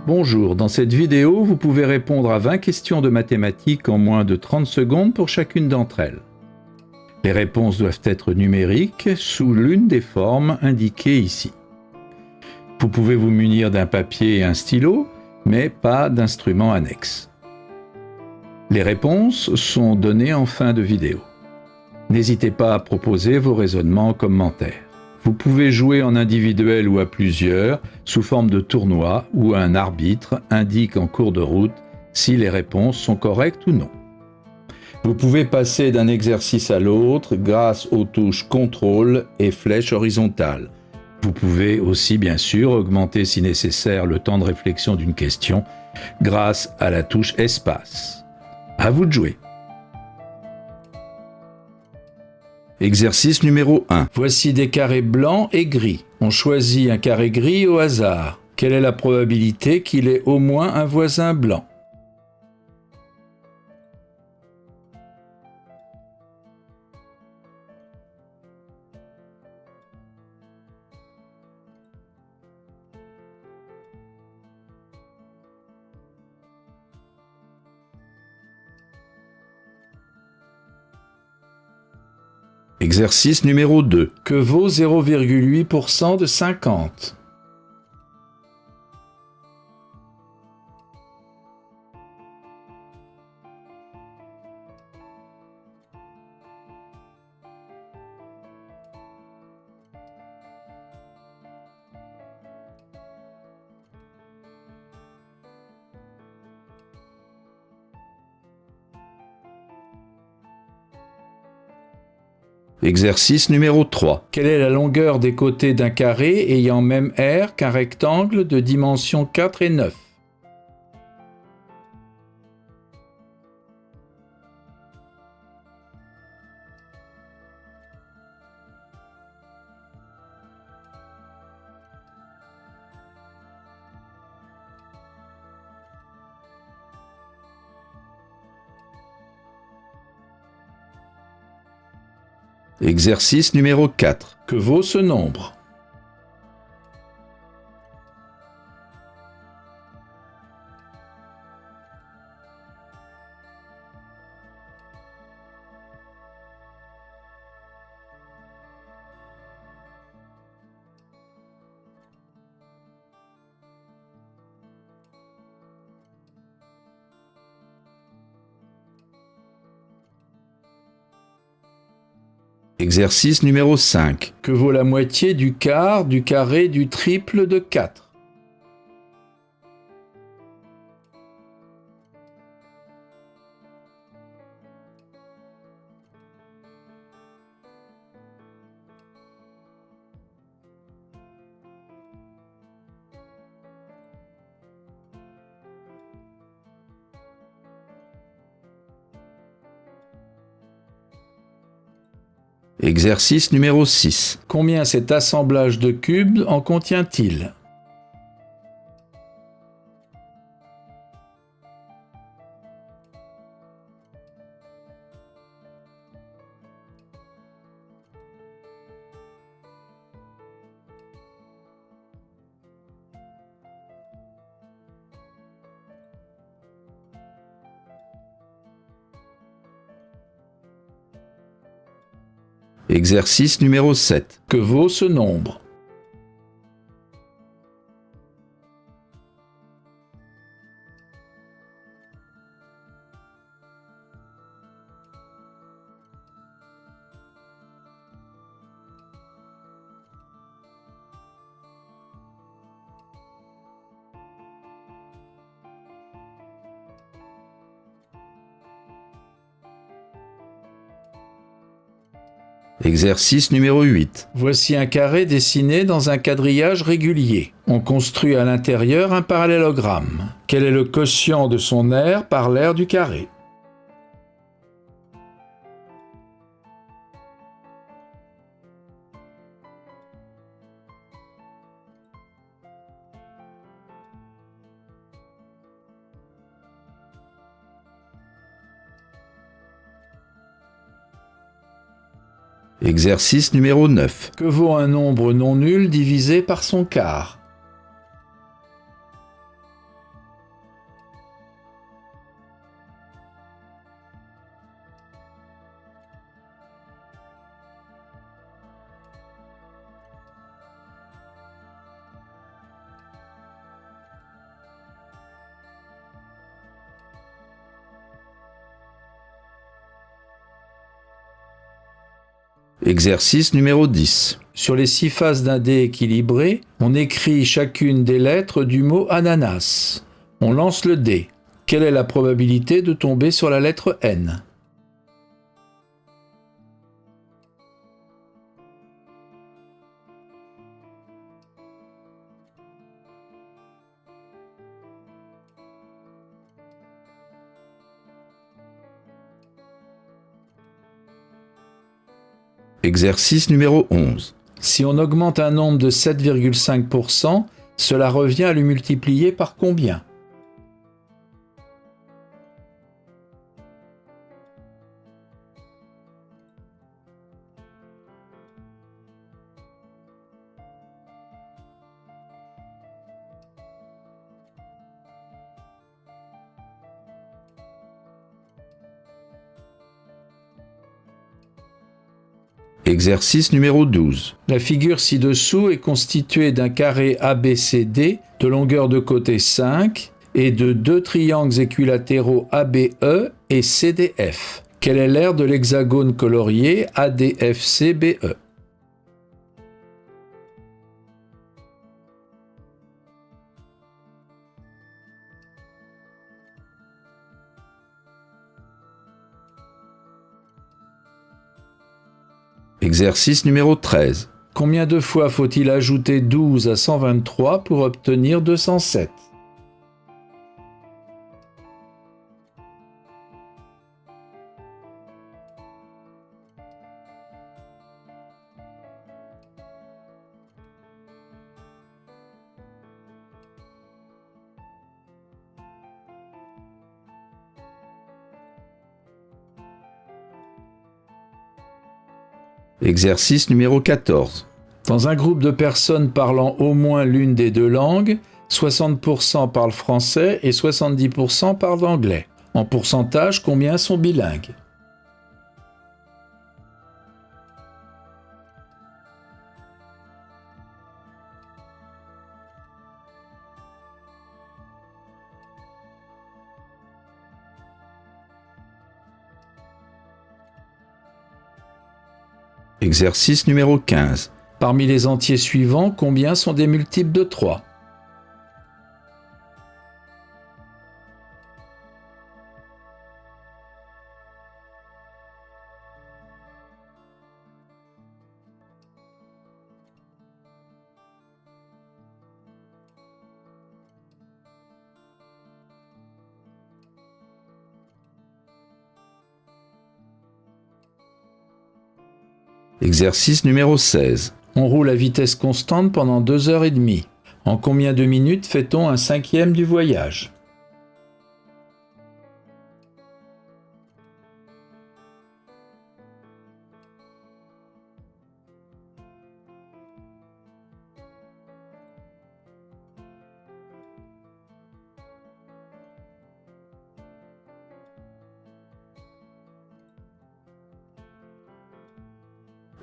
Bonjour, dans cette vidéo, vous pouvez répondre à 20 questions de mathématiques en moins de 30 secondes pour chacune d'entre elles. Les réponses doivent être numériques sous l'une des formes indiquées ici. Vous pouvez vous munir d'un papier et un stylo, mais pas d'instrument annexe. Les réponses sont données en fin de vidéo. N'hésitez pas à proposer vos raisonnements en commentaire. Vous pouvez jouer en individuel ou à plusieurs, sous forme de tournoi, où un arbitre indique en cours de route si les réponses sont correctes ou non. Vous pouvez passer d'un exercice à l'autre grâce aux touches contrôle et flèche horizontale. Vous pouvez aussi bien sûr augmenter si nécessaire le temps de réflexion d'une question grâce à la touche espace. À vous de jouer. Exercice numéro 1. Voici des carrés blancs et gris. On choisit un carré gris au hasard. Quelle est la probabilité qu'il ait au moins un voisin blanc? Exercice numéro 2. Que vaut 0,8% de 50? Exercice numéro 3. Quelle est la longueur des côtés d'un carré ayant même aire qu'un rectangle de dimensions 4 et 9? Exercice numéro 4. Que vaut ce nombre? Exercice numéro 5. Que vaut la moitié du quart du carré du triple de 4? Exercice numéro 6. Combien cet assemblage de cubes en contient-il? Exercice numéro 7. Que vaut ce nombre? Exercice numéro 8. Voici un carré dessiné dans un quadrillage régulier. On construit à l'intérieur un parallélogramme. Quel est le quotient de son aire par l'aire du carré? Exercice numéro 9. Que vaut un nombre non nul divisé par son quart? Exercice numéro 10. Sur les 6 faces d'un dé équilibré, on écrit chacune des lettres du mot ananas. On lance le dé. Quelle est la probabilité de tomber sur la lettre N? Exercice numéro 11. Si on augmente un nombre de 7,5%, cela revient à le multiplier par combien? Exercice numéro 12. La figure ci-dessous est constituée d'un carré ABCD de longueur de côté 5 et de 2 triangles équilatéraux ABE et CDF. Quelle est l'aire de l'hexagone colorié ADFCBE? Exercice numéro 13. Combien de fois faut-il ajouter 12 à 123 pour obtenir 207? Exercice numéro 14. Dans un groupe de personnes parlant au moins l'une des deux langues, 60% parlent français et 70% parlent anglais. En pourcentage, combien sont bilingues? Exercice numéro 15. Parmi les entiers suivants, combien sont des multiples de 3? Exercice numéro 16. On roule à vitesse constante pendant 2 heures et demie. En combien de minutes fait-on un cinquième du voyage?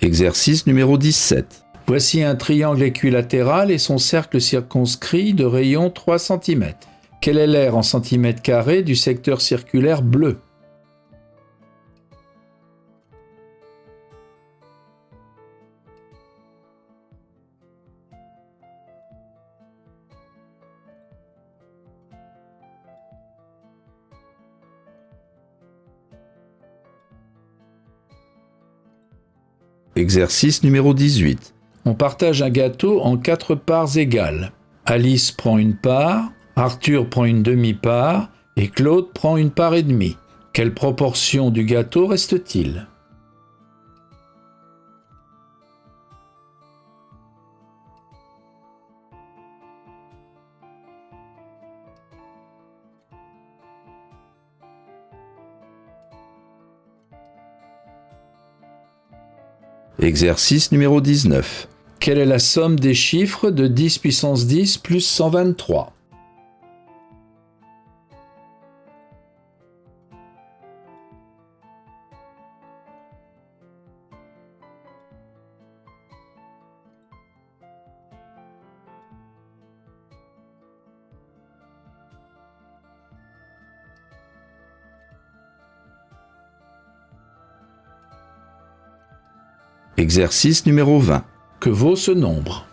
Exercice numéro 17. Voici un triangle équilatéral et son cercle circonscrit de rayon 3 cm. Quelle est l'aire en centimètres carrés du secteur circulaire bleu? Exercice numéro 18. On partage un gâteau en 4 parts égales. Alice prend une part, Arthur prend une demi-part et Claude prend une part et demie. Quelle proportion du gâteau reste-t-il? Exercice numéro 19. Quelle est la somme des chiffres de 10 puissance 10 plus 123? Exercice numéro 20. Que vaut ce nombre?